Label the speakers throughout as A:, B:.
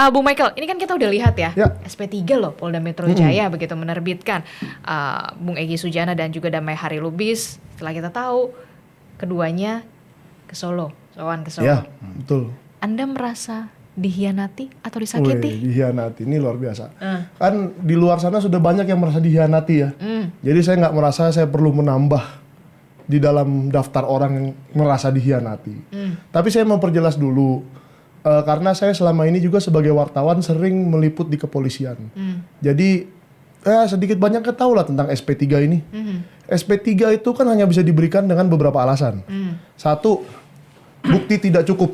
A: Bung Michael, ini kan kita udah lihat ya,
B: Ya.
A: SP3 loh Polda Metro Jaya begitu menerbitkan Bung Egy Sujana dan juga Damai Hari Lubis. Setelah kita tahu keduanya ke Solo, sowan ke Solo.
B: Ya, betul.
A: Anda merasa dihianati atau
B: Wih,
A: disakiti?
B: dihianati, ini luar biasa. Kan di luar sana sudah banyak yang merasa dihianati ya. Jadi saya nggak merasa saya perlu menambah di dalam daftar orang yang merasa dihianati. Tapi saya mau perjelas dulu, karena saya selama ini juga sebagai wartawan sering meliput di kepolisian. Jadi sedikit banyak tahu lah tentang SP3 ini. SP3 itu kan hanya bisa diberikan dengan beberapa alasan. Satu, bukti tidak cukup.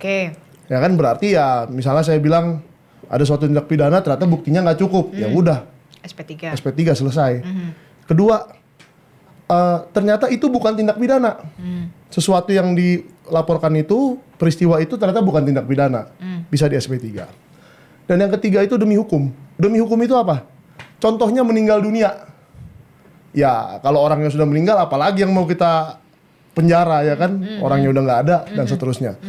A: Oke.
B: Ya kan berarti ya misalnya saya bilang ada suatu tindak pidana ternyata buktinya nggak cukup. Ya udah,
A: SP3.
B: SP3 selesai. Kedua, ternyata itu bukan tindak pidana. Sesuatu yang dilaporkan itu, peristiwa itu ternyata bukan tindak pidana. Bisa di SP3. Dan yang ketiga itu demi hukum. Demi hukum itu apa? Contohnya meninggal dunia. Ya kalau orang yang sudah meninggal apalagi yang mau kita penjara ya kan? Orangnya udah nggak ada dan seterusnya.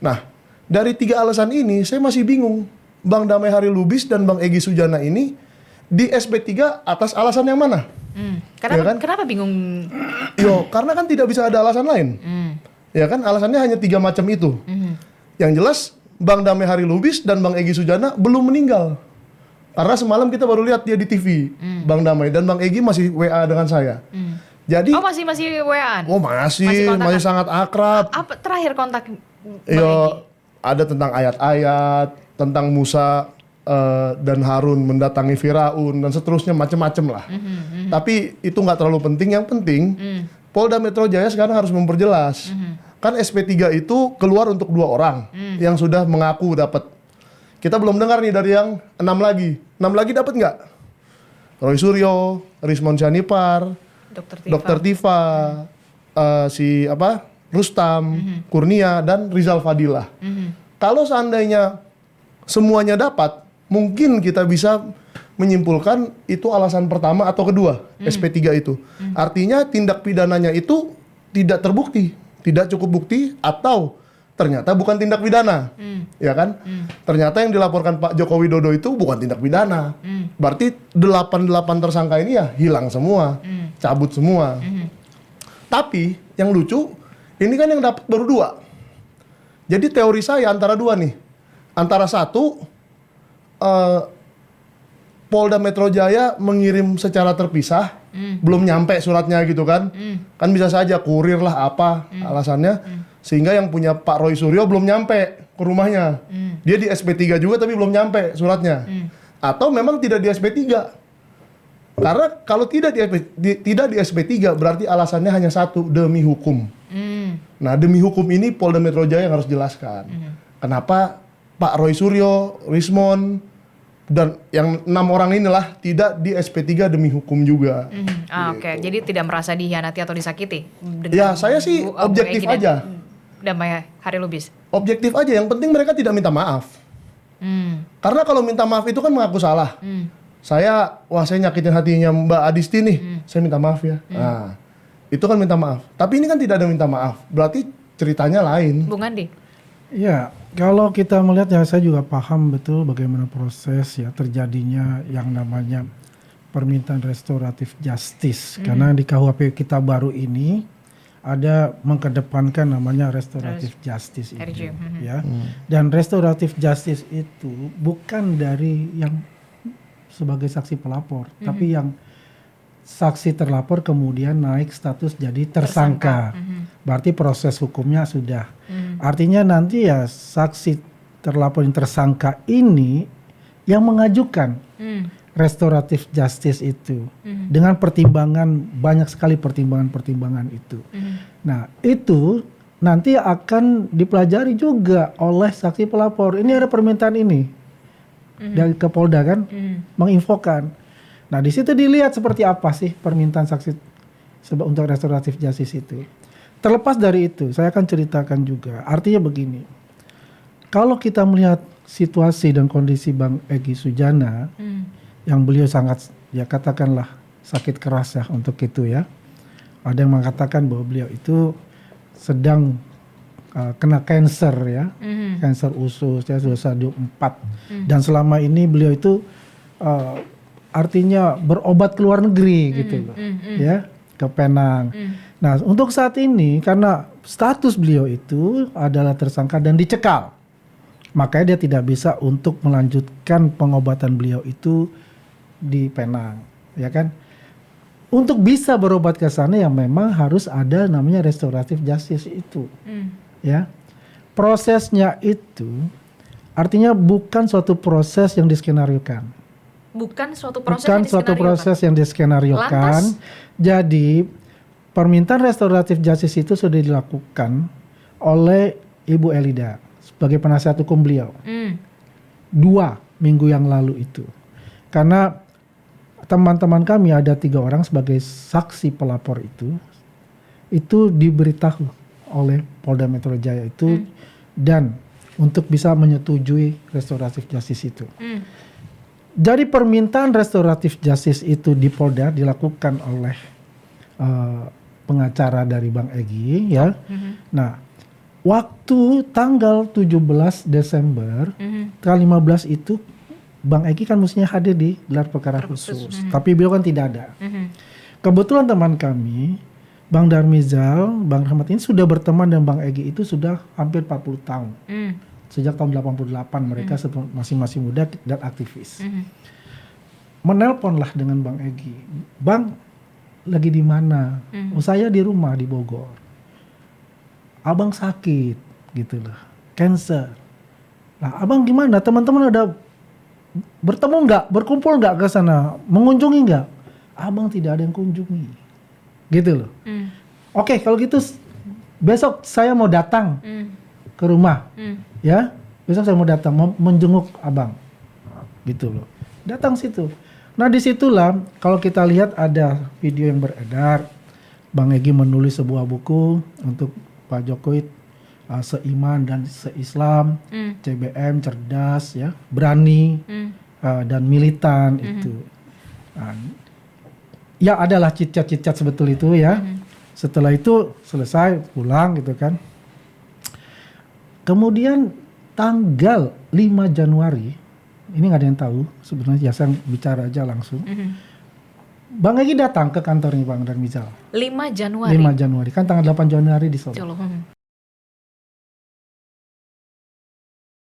B: Nah, dari 3 alasan ini saya masih bingung. Bang Damai Hari Lubis dan Bang Egy Sujana ini di SP3 atas alasan yang mana?
A: Kenapa,
B: Ya kan?
A: kenapa bingung?
B: Karena kan tidak bisa ada alasan lain. Ya kan, alasannya hanya 3 macam itu. Yang jelas, Bang Damai Hari Lubis dan Bang Egy Sujana belum meninggal. Karena semalam kita baru lihat dia di TV, Bang Damai, dan Bang Egy masih WA dengan saya. Jadi,
A: masih WA-an?
B: masih
A: kontakan?
B: sangat akrab.
A: Apa terakhir kontak Bang
B: Yo,
A: Egy?
B: ada tentang ayat-ayat, tentang Musa dan Harun mendatangi Firaun dan seterusnya macam-macam lah. Tapi itu nggak terlalu penting. Yang penting Polda Metro Jaya sekarang harus memperjelas. Kan SP3 itu keluar untuk 2 orang yang sudah mengaku dapat. Kita belum dengar nih dari yang 6 lagi. 6 lagi dapat nggak? Roy Suryo, Rismon Syanipar, Dr. Tifa, Rustam, Kurnia, dan Rizal Fadilah. Kalau seandainya semuanya dapat, mungkin kita bisa menyimpulkan itu alasan pertama atau kedua, SP3 itu. Artinya tindak pidananya itu tidak terbukti, tidak cukup bukti, atau ternyata bukan tindak pidana. Ya kan? Ternyata yang dilaporkan Pak Joko Widodo itu bukan tindak pidana. Berarti 88 tersangka ini ya hilang semua, cabut semua. Tapi yang lucu, ini kan yang dapat baru 2. Jadi teori saya antara 2 nih. Antara satu, Polda Metro Jaya mengirim secara terpisah, belum nyampe suratnya gitu kan. Kan bisa saja kurir lah apa alasannya. Sehingga yang punya Pak Roy Suryo belum nyampe ke rumahnya. Dia di SP3 juga tapi belum nyampe suratnya. Atau memang tidak di SP3. Karena kalau tidak di SP3 berarti alasannya hanya satu, demi hukum. Nah, demi hukum ini Polda Metro Jaya yang harus jelaskan. Kenapa Pak Roy Suryo, Rismon, dan yang 6 orang inilah tidak di SP3 demi hukum juga.
A: Oke. Jadi tidak merasa dihianati atau disakiti?
B: Ya, saya sih objektif aja.
A: Damai Hari Lubis?
B: Objektif aja, yang penting mereka tidak minta maaf. Karena kalau minta maaf itu kan mengaku salah. Saya nyakitin hatinya Mbak Adisti nih, saya minta maaf ya. Nah, itu kan minta maaf. Tapi ini kan tidak ada minta maaf, berarti ceritanya lain.
A: Bung Andi?
C: Ya, kalau kita melihat ya saya juga paham betul bagaimana proses ya terjadinya yang namanya permintaan restoratif justice. Karena di KUHP kita baru ini ada mengkedepankan namanya restoratif justice itu. Ya. Dan restoratif justice itu bukan dari yang sebagai saksi pelapor, tapi yang saksi terlapor kemudian naik status jadi tersangka. Berarti proses hukumnya sudah. Artinya nanti ya saksi terlapor yang tersangka ini yang mengajukan restoratif justice itu dengan pertimbangan, banyak sekali pertimbangan-pertimbangan itu. Nah, itu nanti akan dipelajari juga oleh saksi pelapor. Ini ada permintaan ini dari ke Polda kan, menginfokan. Nah, di situ dilihat seperti apa sih permintaan saksi untuk restoratif justice itu. Terlepas dari itu, saya akan ceritakan juga. Artinya begini, kalau kita melihat situasi dan kondisi Bang Egy Sujana, yang beliau sangat, ya katakanlah sakit keras ya untuk itu ya. Ada yang mengatakan bahwa beliau itu sedang kena cancer ya, cancer usus ya, sudah stadium 4. Dan selama ini beliau itu artinya berobat ke luar negeri gitu loh, ya, ke Penang. Nah, untuk saat ini karena status beliau itu adalah tersangka dan dicekal, makanya dia tidak bisa untuk melanjutkan pengobatan beliau itu di Penang, ya kan? Untuk bisa berobat ke sana ya memang harus ada namanya restoratif justice itu, ya. Prosesnya itu artinya bukan suatu proses yang diskenariokan.
A: Bukan suatu proses
C: Bukan
A: yang
C: suatu
A: diskenariokan.
C: proses yang diskenariokan.
A: Lantas?
C: Jadi permintaan restoratif justice itu sudah dilakukan oleh Ibu Elida sebagai penasihat hukum beliau 2 minggu yang lalu itu. Karena teman-teman kami ada 3 orang sebagai saksi pelapor itu diberitahu oleh Polda Metro Jaya itu dan untuk bisa menyetujui restoratif justice itu. Jadi permintaan restoratif justice itu di Polda dilakukan oleh pengacara dari Bang Egy ya. Nah, waktu tanggal 17 Desember tanggal 15 itu Bang Egy kan mestinya hadir di gelar perkara khusus. Tapi beliau kan tidak ada. Kebetulan teman kami Bang Darmizal, Bang Rahmat ini sudah berteman dengan Bang Egy itu sudah hampir 40 tahun. Sejak tahun 88 mereka masing-masing muda dan aktivis. Menelponlah dengan Bang Egy. Bang, lagi di mana? Oh, saya di rumah di Bogor. Abang sakit gitu loh. Cancer. Nah, abang gimana? Teman-teman ada bertemu nggak? Berkumpul nggak ke sana? Mengunjungi nggak? Abang tidak ada yang kunjungi. Gitu loh. Oke, kalau gitu besok saya mau datang ke rumah. Ya, besok saya mau datang mau menjenguk abang, gitu loh. Datang situ. Nah disitulah kalau kita lihat ada video yang beredar, Bang Egy menulis sebuah buku untuk Pak Jokowi, seiman dan seislam, CBM, cerdas, ya, berani dan militan itu. Ya adalah cicat-cicat sebetul itu ya. Setelah itu selesai pulang gitu kan. Kemudian tanggal 5 Januari, ini nggak ada yang tahu sebenarnya, ya saya bicara aja langsung. Bang Egy datang ke kantornya Bang Darmizal.
A: 5 Januari.
C: 5 Januari, kan tanggal 8 Januari di Solo.